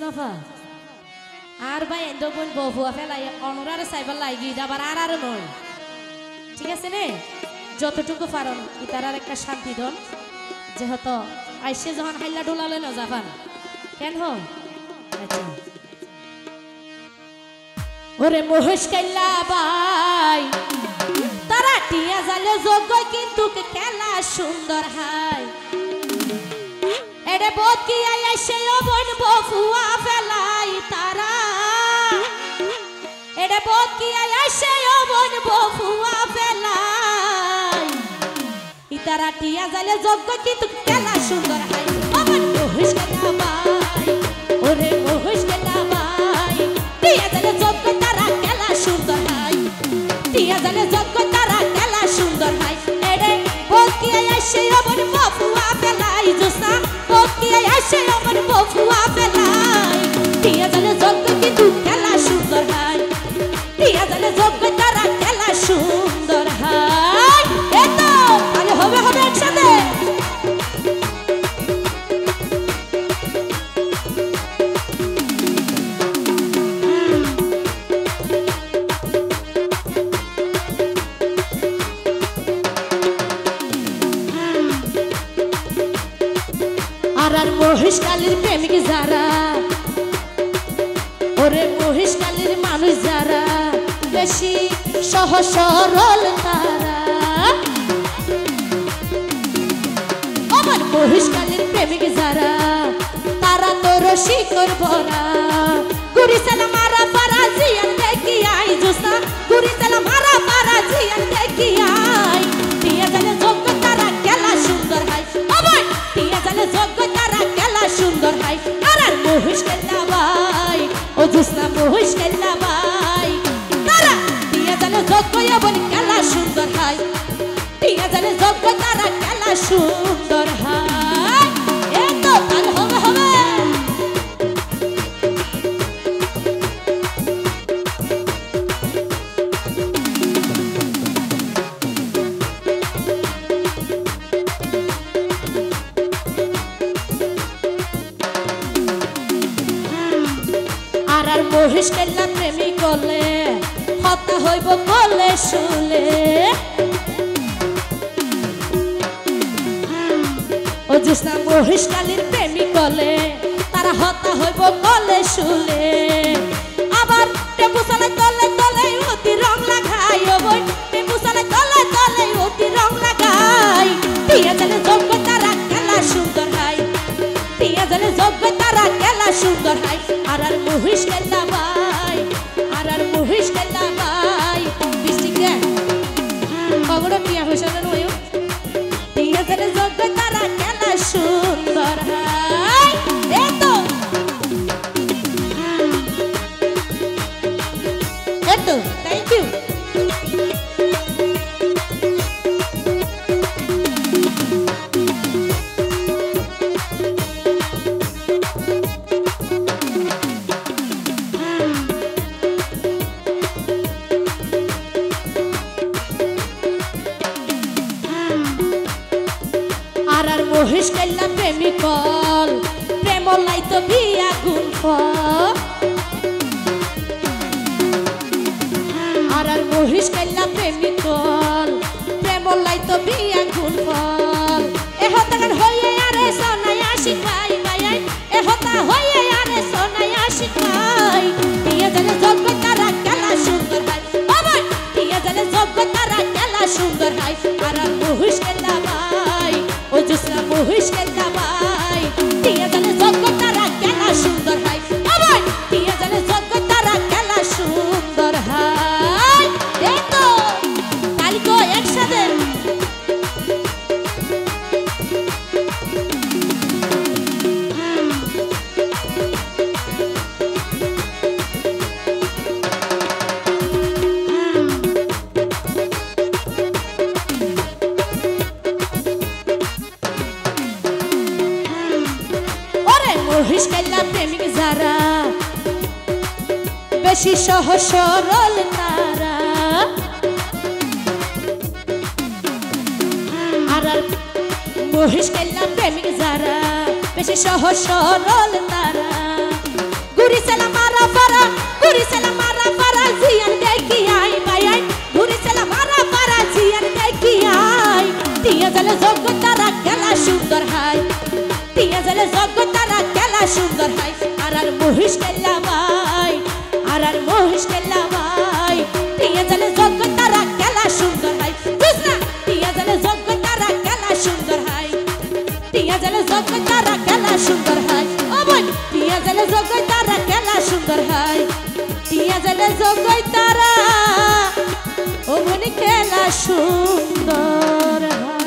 জোসনাফা আর ভাই এন্ড বোন বউয়া ফেলাই অনরারে সাইবার লাগি যাবার আর নয় ঠিক আছে নে যতটুকু পারন ইতারার একটা শান্তি দন যেহেতু আইসে যখন হাইলা ডোলালে না যাবান কেন হো আচ্ছা ওরে মহেশ কাইল্লা ভাই তারা টিয়া জালে যোগ্য কিন্তু খেলা সুন্দর হাই এডে বোধ কি আইসে বোন বউয়া ফেলাই তারা এডে বোধ কি আইসে বোন বউয়া ফেলাই ইতারা টিয়া জালে যোগ্য কিন্তু খেলা সুন্দর হাই আমার মহেশ কাইল্লা ভাই ওরে মহেশ কাইল্লা ভাই টিয়া জালে যোগ্য তারা খেলা সুন্দর হাই টিয়া জালে যোগ্য তারা খেলা সুন্দর হাই এডে বোধ কি আইসে বোন বউয়া ফেলাই জোসা বোধ কি আইসে বোন বউয়া ফেলাই টিয়া জালে যোগ্য কিন্তু খেলা সুন্দর হাই টিয়া জালে যোগ্য তারা খেলা সুন্দর হাই এতো আরে হবে হবে একসাথে আর মহেশ কালীর প্রেমিক যারা ওরে মহেশ কালীর মানুষ যারা বেশি সহজ সরল তারা আমার মহেশ কালীর প্রেমিক যারা তারা তো রসিকর ভরা গুরি সালা মারা পারা জিয়ান দেখি আই জোসা গুরি সালা মারা পারা জিয়ান দেখি আই টিয়া জালে যোগ্য তারা খেলা সুন্দর হাই আমার টিয়া জালে যোগ্য তারা খেলা সুন্দর হাই আর মহেশ কাইল্লা ভাই ও জোসনা মহেশ কাইল্লা ভাই তারা টিয়া জালে যোগ্য বল খেলা সুন্দর হাই টিয়া জালে যোগ্য তারা খেলা সুন্দর হাই এত ভালো হবে হবে আর মহেশ কাইল্লা প্রেমিক হলে হতা হইব বলে শুলে ও জোসনা মহেশ কালীর প্রেমিক হলে তারা হতা হইব বলে শুলে আবার টেম্পু চালে তলে তলে অতি রং লাগাই ও বই টেম্পু চালে তলে তলে অতি রং লাগাই টিয়া জালে যোগ্য তারা খেলা সুন্দর হাই টিয়া জালে যোগ্য তারা খেলা সুন্দর হাই আর মহেশ কাইল্লা ভাই আর মহেশ কাইল্লা ভাই বৃষ্টিকে কগড় টিয়া হোসেন নয় টিয়া জালে যোগ্য তারা খেলা সুন্দর হাই এতো এতো থ্যাংক ইউ আর মহেশ কাইল্লা প্রেমিকল প্রেম লাইতো বিয়া গুণ আর মহেশ কাইল্লা প্রেমিকল প্রেম লাইতো বিয়া গুণ ফল এ হতাগান হইয়ে আরে সোনাই আশিক ভাই ভাই এ হতা হইয়ে আরে সোনাই আশিক ভাই টিয়া জালে যোগ্য তারা খেলা সুন্দর ভাই বাবা টিয়া জালে যোগ্য তারা খেলা সুন্দর হাই আর মহেশ কাইল্লা ভাই ও জোসনা মহেশ কাইল্লা ভাই টিয়া জালে যোগ্য তারা খেলা সুন্দর হাই আবার টিয়া জালে যোগ্য তারা খেলা সুন্দর হাই দেখো কালকে একসাথে মহেশ কাইল্লা প্রেমিক যারা বেশি সহজ সরল তারা আর মহেশ কাইল্লা প্রেমিক যারা বেশি সহজ সরল তারা তারা খেলা সুন্দর হয় টিয়া জালে যোগ্য তারা খেলা সুন্দর হয় আর মহিষ খেলা ভাই আর মহিষ খেলা ভাই টিয়া জালে যোগ্য তারা খেলা সুন্দর হয় বুঝনা টিয়া জালে যোগ্য তারা খেলা সুন্দর হয় টিয়া জালে যোগ্য তারা খেলা সুন্দর হয় ও বোন টিয়া জালে যোগ্য তারা খেলা সুন্দর হয় টিয়া জালে যোগ্য তারা ও বোন খেলা সুন্দর হয়।